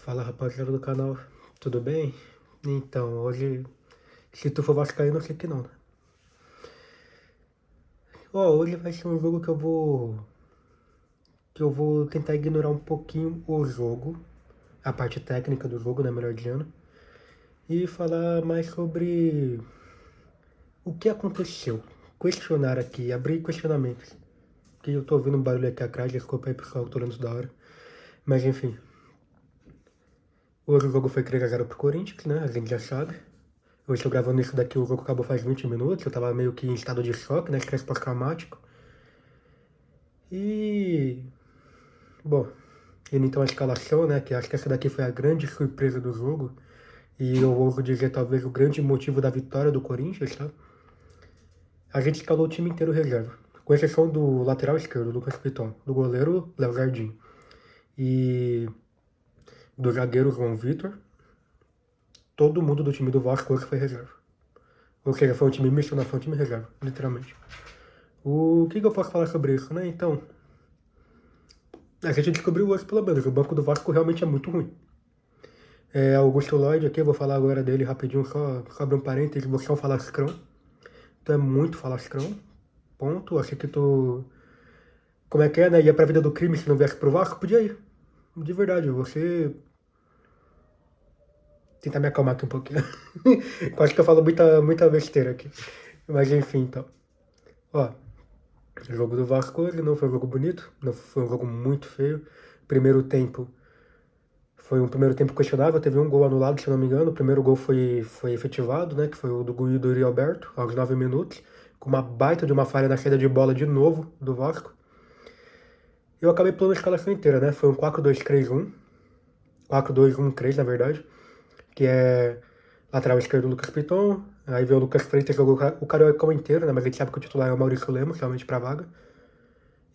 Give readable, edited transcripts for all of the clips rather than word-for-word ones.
Fala, rapaziada do canal, tudo bem? Então, hoje, se tu for vascaíno, eu sei que não, né? Hoje vai ser um jogo que eu vou tentar ignorar um pouquinho o jogo, a parte técnica do jogo, né, melhor dizendo, e falar mais sobre o que aconteceu. Questionar aqui, abrir questionamentos. Que eu tô ouvindo um barulho aqui atrás, desculpa aí pessoal, tô olhando da hora. Mas enfim, hoje o jogo foi 3-0 pro Corinthians, né, a gente já sabe. Eu estou gravando isso daqui, o jogo acabou faz 20 minutos, eu tava meio que em estado de choque, né, estresse pós-traumático. E, bom, indo então a escalação, né, que acho que essa daqui foi a grande surpresa do jogo, e eu ouso dizer talvez o grande motivo da vitória do Corinthians, tá? A gente escalou o time inteiro reserva, com exceção do lateral esquerdo, Lucas Piton, do goleiro, Léo Jardim, e do zagueiro João Vitor. Todo mundo do time do Vasco hoje foi reserva. Ou seja, foi um time misto, não foi um time reserva, literalmente. O que eu posso falar sobre isso, né? Então, a gente descobriu hoje, pelo menos, o banco do Vasco realmente é muito ruim. Augusto Lloyd aqui, eu vou falar agora dele rapidinho, só abrir um parênteses, você é um falastrão. Tu é muito falastrão, ponto. Achei que tu... Como é que é, né? Ia pra vida do crime se não viesse pro Vasco? Podia ir. De verdade, você... Tentar me acalmar aqui um pouquinho. Eu acho que eu falo muita besteira aqui. Mas enfim, então. Ó, o jogo do Vasco hoje não foi um jogo bonito, não foi um jogo muito feio. Primeiro tempo... Foi um primeiro tempo questionável, teve um gol anulado, se eu não me engano. O primeiro gol foi efetivado, né? Que foi o do Guido e Alberto, aos 9 minutos, com uma baita de uma falha na saída de bola de novo do Vasco. Eu acabei pulando a escalação inteira, né? Foi um 4-2-3-1, 4-2-1-3, na verdade, que é lateral esquerdo Lucas Piton, aí veio o Lucas Freitas, jogou o Carioca inteiro, né? Mas a gente sabe que o titular é o Maurício Lemos, realmente pra vaga.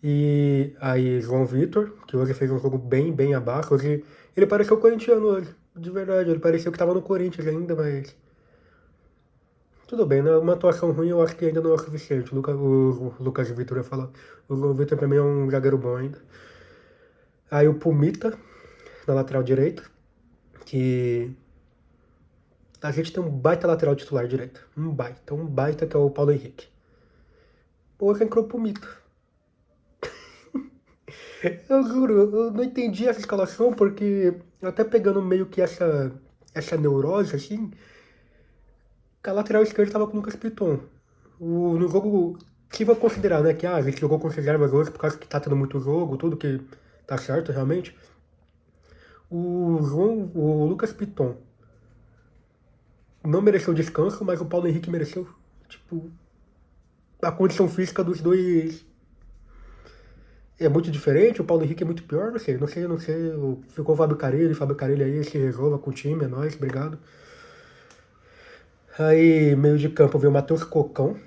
E aí João Vitor, que hoje fez um jogo bem abaixo. Hoje ele pareceu corintiano hoje, de verdade. Ele pareceu que tava no Corinthians ainda, mas tudo bem, né? Uma atuação ruim eu acho que ainda não é o suficiente. O Lucas Vitor ia falar. O João Vitor pra mim é um zagueiro bom ainda. Aí o Pumita, na lateral direita, que a gente tem um baita lateral titular direito. Um baita que é o Paulo Henrique. Hoje entrou o Pumita. Eu juro, eu não entendi essa escalação porque, até pegando meio que essa neurose, assim, que a lateral esquerda tava com o Lucas Piton. No jogo, se for considerar, né, que a gente jogou com reservas hoje por causa que tá tendo muito jogo, tudo que tá certo realmente. O Lucas Piton não mereceu descanso, mas o Paulo Henrique mereceu. Tipo, a condição física dos dois é muito diferente, o Paulo Henrique é muito pior, não sei. Ficou o Fábio Carelli aí, se resolva com o time, é nóis, obrigado. Aí, meio de campo, veio o Matheus Cocão.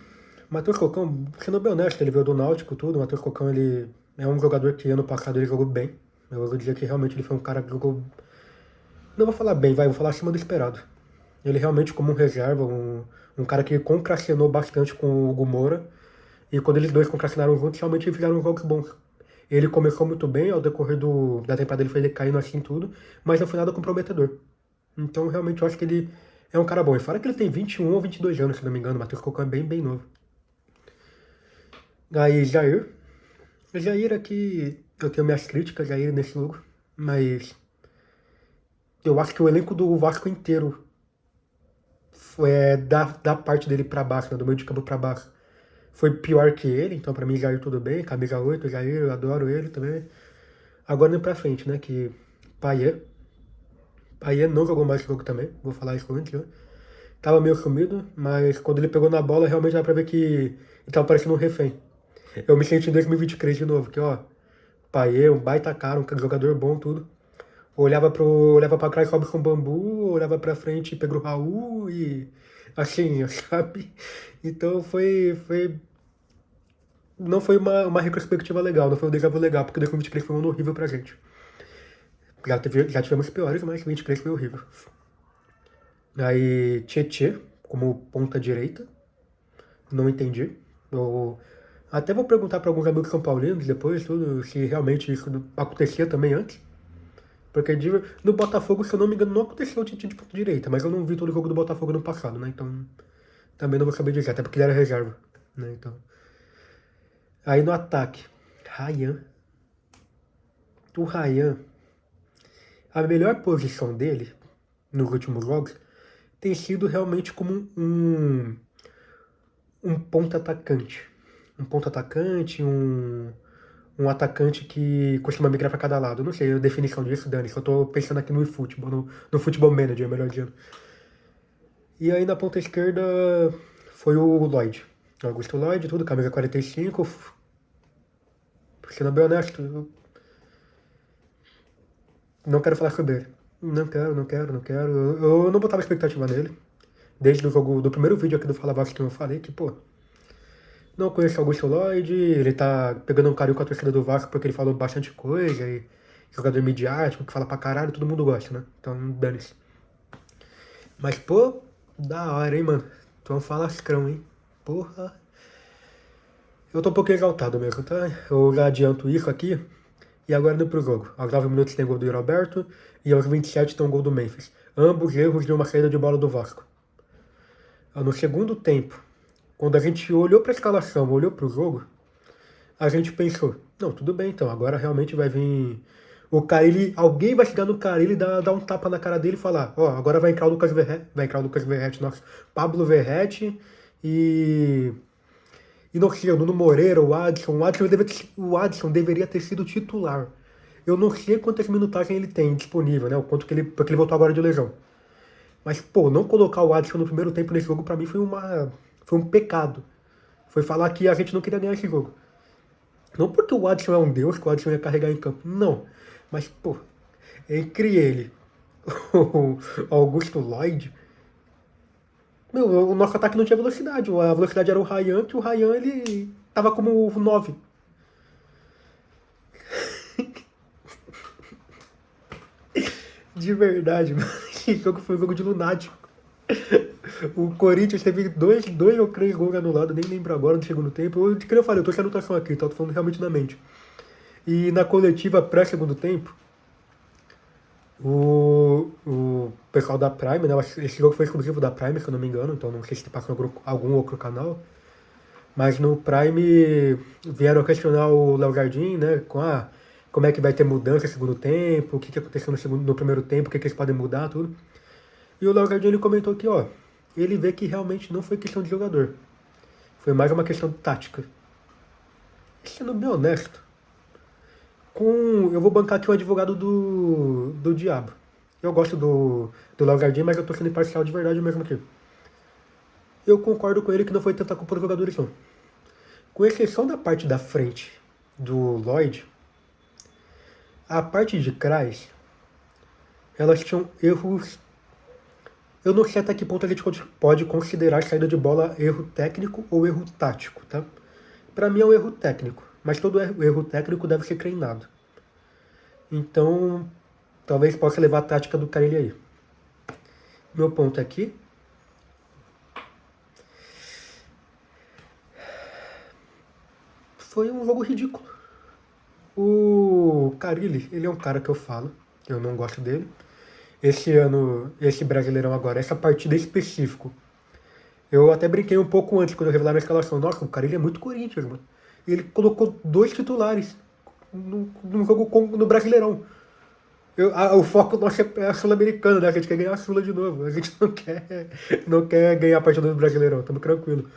Matheus Cocão, sendo bem honesto, ele veio do Náutico, tudo. O Matheus Cocão, ele é um jogador que ano passado ele jogou bem. Eu vou dizer que realmente ele foi um cara que jogou... Não vou falar bem, vou falar acima do esperado. Ele realmente, como um reserva, um cara que contracenou bastante com o Hugo Moura. E quando eles dois contracenaram juntos, realmente fizeram jogos bons. Ele começou muito bem, ao decorrer da temporada ele foi decaindo assim tudo, mas não foi nada comprometedor. Então, realmente, eu acho que ele é um cara bom. E fora que ele tem 21 ou 22 anos, se não me engano. O Matheus Cocão é bem novo. Aí, Jair. Jair aqui, eu tenho minhas críticas, Jair, nesse jogo. Mas eu acho que o elenco do Vasco inteiro da parte dele pra baixo, né, do meio de campo pra baixo, foi pior que ele. Então, pra mim, Jair tudo bem. Camisa 8, Jair, eu adoro ele também. Agora, indo pra frente, né, que Payet. Payet não jogou mais esse jogo também, vou falar isso antes, né? Tava meio sumido, mas quando ele pegou na bola, realmente dá pra ver que ele tava parecendo um refém. Eu me senti em 2023 de novo, que ó, Payet, um baita cara, um jogador bom, tudo. Olhava pra trás, Robson Bambu, olhava pra frente, Pedro Raul e assim, sabe? Então não foi uma retrospectiva legal, não foi um déjà vu legal, porque 2023 foi um ano horrível pra gente. Já tivemos piores, mas 2023 foi horrível. Aí, Tietê, como ponta direita, não entendi. Eu até vou perguntar para alguns amigos são paulinos depois, tudo, se realmente isso acontecia também antes. Porque no Botafogo, se eu não me engano, não aconteceu o Tite de ponta direita, mas eu não vi todo o jogo do Botafogo no passado, né? Então, também não vou saber dizer, até porque ele era reserva, né? Então. Aí no ataque, Ryan. O Ryan, a melhor posição dele nos últimos jogos tem sido realmente como um ponta atacante. Um ponta atacante, um atacante que costuma migrar para cada lado. Não sei a definição disso, Dani. Só tô pensando aqui no eFootball, no Football Manager, melhor dizendo. E aí na ponta esquerda foi o Lloyd. Augusto Lloyd, tudo, camisa 45. Sendo bem honesto, eu não quero falar sobre ele. Não quero. Eu não botava expectativa nele. Desde o jogo, do primeiro vídeo aqui do Fala Vasco que eu falei que, pô, não conheço Augusto Lloyd, ele tá pegando um carinho com a torcida do Vasco porque ele falou bastante coisa, e jogador midiático, que fala pra caralho, todo mundo gosta, né? Então, dane-se. Mas, pô, da hora, hein, mano? Tu é um falastrão, hein? Porra. Eu tô um pouco exaltado mesmo, tá? Eu já adianto isso aqui. E agora indo pro jogo. Aos 9 minutos tem gol do Roberto e aos 27 tem um gol do Memphis. Ambos erros de uma saída de bola do Vasco. No segundo tempo, quando a gente olhou pra escalação, olhou pro jogo, a gente pensou, não, tudo bem então, agora realmente vai vir o Carille, alguém vai chegar no Carille e dar um tapa na cara dele e falar, ó, agora vai entrar o Lucas Verratti, nosso Pablo Verratti e não sei, o Nuno Moreira, o Adson deveria ter sido titular. Eu não sei quantas minutagens ele tem disponível, né? O quanto que porque ele voltou agora de lesão. Mas, pô, não colocar o Adson no primeiro tempo nesse jogo pra mim foi um pecado. Foi falar que a gente não queria ganhar esse jogo. Não porque o Adson é um deus, que o Adson ia carregar em campo. Não. Mas, pô, entre ele, o Augusto Lloyd, meu, o nosso ataque não tinha velocidade. A velocidade era o Ryan, que o Ryan, ele tava como 9. De verdade, mano. Esse jogo foi um jogo de lunático. O Corinthians teve dois ou três gols anulados, nem lembro agora, no segundo tempo. Que eu falei, eu tô sem anotação aqui, tá? Tô falando realmente na mente. E na coletiva pré-segundo tempo, o pessoal da Prime, né? Esse jogo foi exclusivo da Prime, se eu não me engano, então não sei se passa em algum outro canal. Mas no Prime vieram questionar o Léo Jardim, né? Como é que vai ter mudança no segundo tempo, o que aconteceu no primeiro tempo, o que eles podem mudar, tudo. E o Léo Jardim ele comentou que, ó, ele vê que realmente não foi questão de jogador. Foi mais uma questão de tática. Sendo bem honesto, eu vou bancar aqui o advogado do diabo. Eu gosto do Léo Jardim, mas eu tô sendo imparcial de verdade mesmo aqui. Eu concordo com ele que não foi tanta culpa dos jogadores, não. Com exceção da parte da frente do Lloyd, a parte de trás, elas tinham erros. Eu não sei até que ponto a gente pode considerar saída de bola erro técnico ou erro tático, tá? Pra mim é um erro técnico, mas todo erro técnico deve ser treinado. Então, talvez possa levar a tática do Carille aí. Meu ponto aqui. Foi um jogo ridículo. O Carille, ele é um cara que eu falo, eu não gosto dele. Esse ano, esse Brasileirão agora, essa partida específico. Eu até brinquei um pouco antes, quando eu revelar minha escalação. Nossa, o Carille é muito Corinthians, mano. Ele colocou 2 titulares no jogo no Brasileirão. O foco nosso é a Sul-Americana, né? A gente quer ganhar a Sula de novo. A gente não quer ganhar a partida do Brasileirão, estamos tranquilo.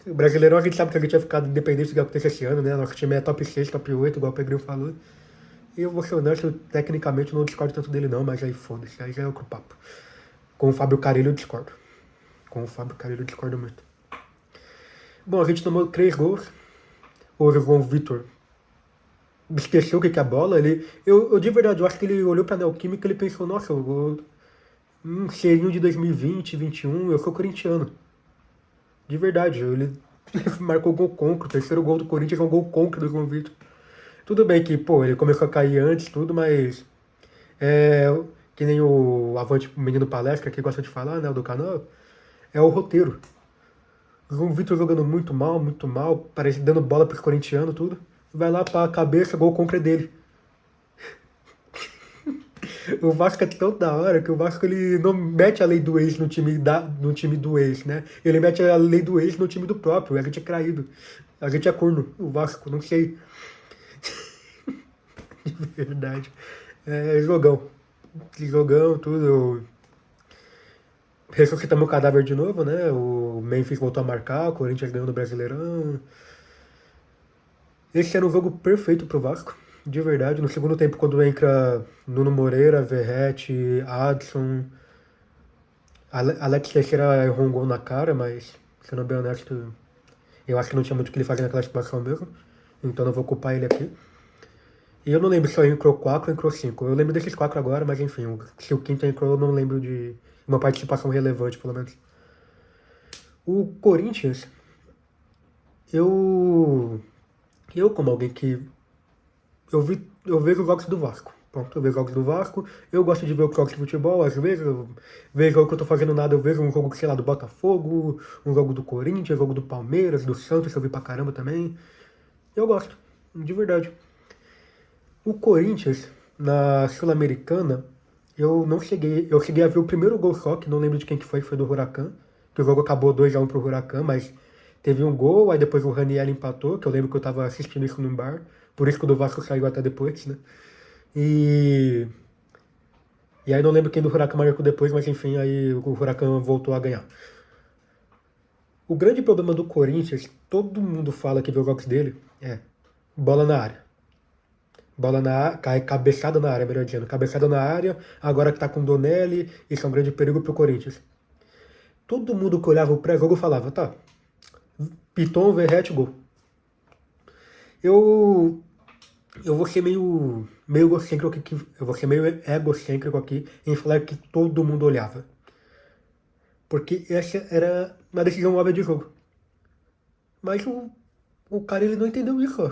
O Brasileirão a gente sabe que a gente vai ficar independente do que acontecer esse ano, né? Nosso time é top 6, top 8, igual o Pedrinho falou. E eu vou ser honesto, tecnicamente não discordo tanto dele não, mas aí foda-se, aí já é outro papo. Com o Fábio Carille eu discordo. Muito. Bom, a gente tomou 3 gols. O João Vitor esqueceu o que é a bola. Eu de verdade, eu acho que ele olhou pra Neoquímica e ele pensou, nossa, cheirinho de 2020, 2021, eu sou corintiano. De verdade, ele marcou gol contra. O terceiro gol do Corinthians é um gol contra do João Vitor. Tudo bem que, pô, ele começou a cair antes, tudo, mas... que nem o Avante Menino Palestra, que gosta de falar, né, do canal, é o roteiro. O João Vitor jogando muito mal, parece dando bola pros corintianos, tudo. Vai lá pra cabeça, gol contra dele. O Vasco é tão da hora que o Vasco ele não mete a lei do ex no time do ex, né? Ele mete a lei do ex no time do próprio. A gente é traído. A gente é corno. O Vasco, não sei. De verdade. É jogão. Jogão, tudo. Ressuscitamos o cadáver de novo, né? O Memphis voltou a marcar, o Corinthians ganhou no Brasileirão. Esse era um jogo perfeito pro Vasco, de verdade. No segundo tempo, quando entra Nuno Moreira, Verratti, Adson, Alex Teixeira errou um gol na cara, mas, sendo bem honesto, eu acho que não tinha muito o que ele fazer naquela situação mesmo. Então não vou culpar ele aqui. E eu não lembro se entrou 4 ou entrou 5. Eu lembro desses 4 agora, mas enfim, se o quinto entrou, eu não lembro de uma participação relevante, pelo menos. O Corinthians, eu. Eu, como alguém que. Eu vejo jogos do Vasco. Pronto, eu vejo jogos do Vasco. Eu gosto de ver os jogos de futebol, às vezes. Eu vejo jogo que eu tô fazendo nada, eu vejo um jogo, sei lá, do Botafogo, um jogo do Corinthians, um jogo do Palmeiras, do Santos, que eu vi pra caramba também. Eu gosto, de verdade. O Corinthians, na Sul-Americana, eu não cheguei. Eu cheguei a ver o primeiro gol só, que não lembro de quem que foi do Huracan. Que o jogo acabou 2-1 pro Huracan, mas teve um gol, aí depois o Raniel empatou, que eu lembro que eu tava assistindo isso num bar. Por isso que o do Vasco saiu até depois, né? E. E aí não lembro quem do Huracan marcou depois, mas enfim, aí o Huracan voltou a ganhar. O grande problema do Corinthians, todo mundo fala que vê os jogos dele, é bola na área. Bola na área, cabeçada na área, melhor dizendo. Cabeçada na área, agora que tá com o Donelli, isso é um grande perigo pro Corinthians. Todo mundo que olhava o pré-jogo falava, tá, Piton, Verratti, gol. Eu eu vou ser meio egocêntrico aqui, eu vou ser meio egocêntrico aqui em falar que todo mundo olhava. Porque essa era uma decisão óbvia de jogo. Mas o cara ele não entendeu isso, ó.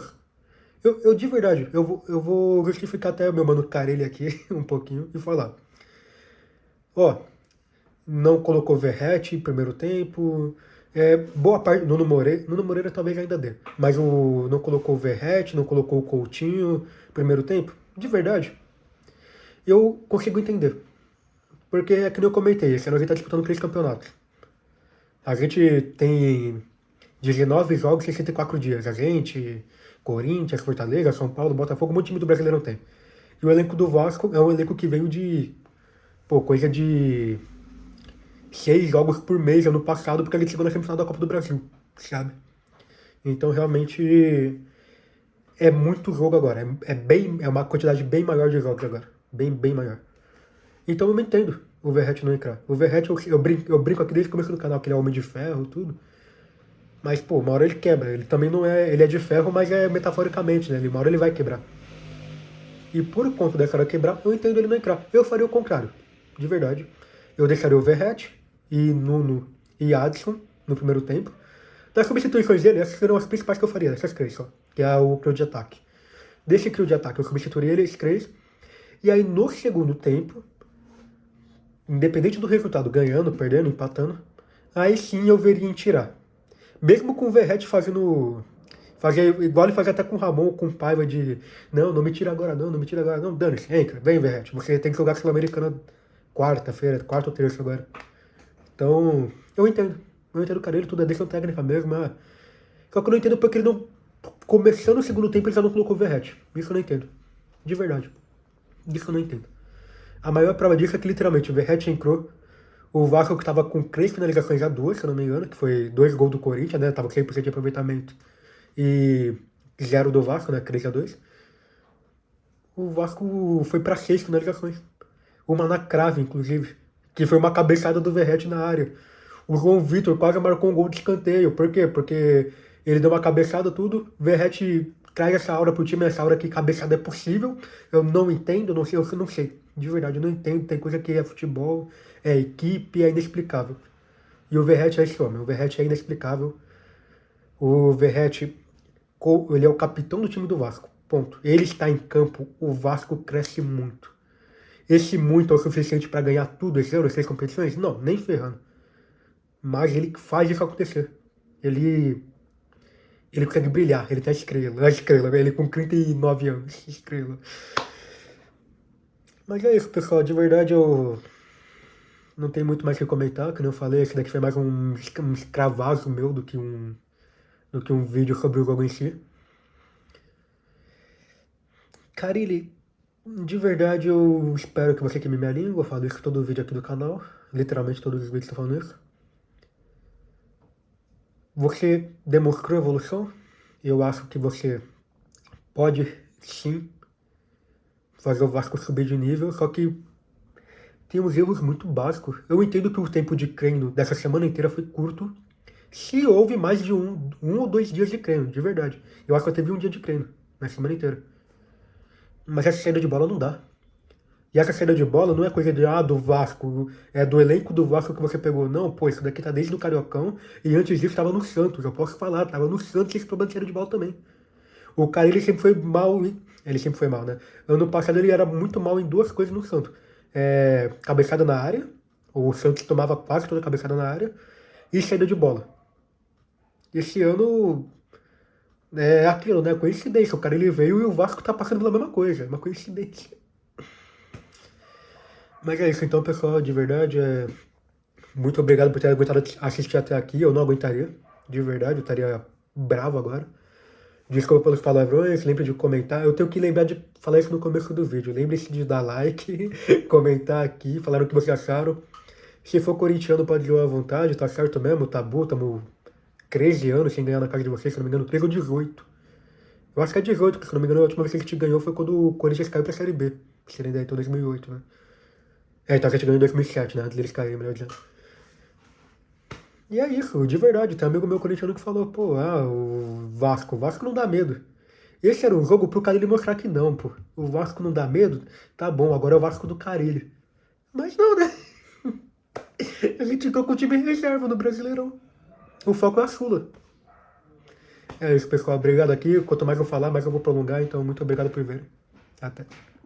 Eu de verdade, eu vou justificar até o meu mano Carelli aqui um pouquinho e falar. Ó, não colocou Verratti em primeiro tempo. Boa parte. Nuno Moreira talvez ainda dê. Mas não colocou o Verratti, não colocou o Coutinho primeiro tempo. De verdade, eu consigo entender. Porque é que nem eu comentei, esse ano a gente tá disputando 3 campeonatos. A gente tem 19 jogos em 64 dias. A gente, Corinthians, Fortaleza, São Paulo, Botafogo, um monte de time do Brasileiro não tem. E o elenco do Vasco é um elenco que veio de, pô, coisa de 6 jogos por mês ano passado, porque ele chegou na semifinal da Copa do Brasil, sabe? Então realmente é muito jogo agora. É uma quantidade bem maior de jogos agora. Bem maior. Então eu não entendo o Verratti não entrar. O Verratti, eu brinco aqui desde o começo do canal, que ele é homem de ferro, tudo. Mas, pô, uma hora ele quebra. Ele também não é. Ele é de ferro, mas é metaforicamente, né? Uma hora ele vai quebrar. E por conta dessa hora quebrar, eu entendo ele não entrar. Eu faria o contrário. De verdade. Eu deixaria o Verratti e Nuno e Adson no primeiro tempo. Das substituições dele, essas seriam as principais que eu faria, essas 3 só. Que é o trio de ataque. Desse trio de ataque, eu substituiria eles 3. E aí no segundo tempo, independente do resultado, ganhando, perdendo, empatando, aí sim eu veria em tirar. Mesmo com o Verratti fazendo. Fazer igual ele fazia até com o Ramon, com o Paiva de. Não me tira agora não, não me tira agora não. Dane-se, entra, vem Verratti. Você tem que jogar Sul-Americana quarta-feira, quarta ou terça agora. Então, eu entendo. Eu entendo o cara, ele tudo é decisão técnica mesmo, mas. Só que eu não entendo porque ele não. Começando o segundo tempo, ele já não colocou o Verratti. Isso eu não entendo. De verdade. Isso eu não entendo. A maior prova disso é que literalmente o Verratti entrou. O Vasco que tava com 3 finalizações já 2, se eu não me engano, que foi 2 gols do Corinthians, né? Tava com 100% de aproveitamento. E 0 do Vasco, né? 3-2. O Vasco foi pra 6 finalizações. Uma na crave, inclusive. Que foi uma cabeçada do Verratti na área. O João Vitor quase marcou um gol de escanteio. Por quê? Porque ele deu uma cabeçada, tudo. Verratti traz essa aura pro time, essa aura que cabeçada é possível. Eu não entendo, não sei, eu não sei. De verdade, eu não entendo. Tem coisa que é futebol, é equipe, é inexplicável. E o Verratti é esse homem. O Verratti é inexplicável. O Verratti, ele é o capitão do time do Vasco. Ponto. Ele está em campo, o Vasco cresce muito. Esse muito é o suficiente para ganhar tudo esse ano, 6 competições? Não, nem ferrando. Mas ele faz isso acontecer. Ele consegue brilhar, ele tá estrela, ele com 39 anos, estrela. Mas é isso, pessoal. De verdade, eu não tenho muito mais o que comentar. Que nem eu falei, esse daqui foi mais um extravaso meu do que um vídeo sobre o jogo em si. Carilli, de verdade, eu espero que você queime minha língua. Eu falo isso todo vídeo aqui do canal. Literalmente todos os vídeos estão falando isso. Você demonstrou evolução. Eu acho que você pode, sim, fazer o Vasco subir de nível. Só que tem uns erros muito básicos. Eu entendo que o tempo de treino dessa semana inteira foi curto. Se houve mais de um ou 2 dias de treino, de verdade. Eu acho que eu teve um dia de treino na semana inteira. Mas essa saída de bola não dá. E essa saída de bola não é coisa do Vasco, é do elenco do Vasco que você pegou. Não, pô, isso daqui tá desde o Cariocão e antes disso tava no Santos. Eu posso falar, tava no Santos esse problema de saída de bola também. O cara, ele sempre foi mal, ele sempre foi mal, né? Ano passado ele era muito mal em duas coisas no Santos. Cabeçada na área, o Santos tomava quase toda a cabeçada na área, e saída de bola. Esse ano é aquilo, né? Coincidência. O cara ele veio e o Vasco tá passando pela mesma coisa. Uma coincidência. Mas é isso, então, pessoal, de verdade, muito obrigado por ter aguentado assistir até aqui. Eu não aguentaria, de verdade, eu estaria bravo agora. Desculpa pelos palavrões, lembre de comentar. Eu tenho que lembrar de falar isso no começo do vídeo. Lembre-se de dar like, comentar aqui, falar o que vocês acharam. Se for corintiano, pode ir à vontade, tá certo mesmo, tabu, estamos 13 anos sem ganhar na casa de vocês, se não me engano, 13 ou 18. Eu acho que é 18, porque se não me engano, a última vez que a gente ganhou foi quando o Corinthians caiu pra Série B. Seria daí, então 2008, né? Então a gente ganhou em 2007, né? Antes deles caírem, melhor dizendo. E é isso, de verdade. Tem um amigo meu corintiano que falou, pô, o Vasco não dá medo. Esse era um jogo pro Carille mostrar que não, pô. O Vasco não dá medo? Tá bom, agora é o Vasco do Carille. Mas não, né? A gente ficou com o time em reserva no Brasileirão. O foco é a Sula. É isso, pessoal. Obrigado aqui. Quanto mais eu falar, mais eu vou prolongar. Então, muito obrigado por verem. Até.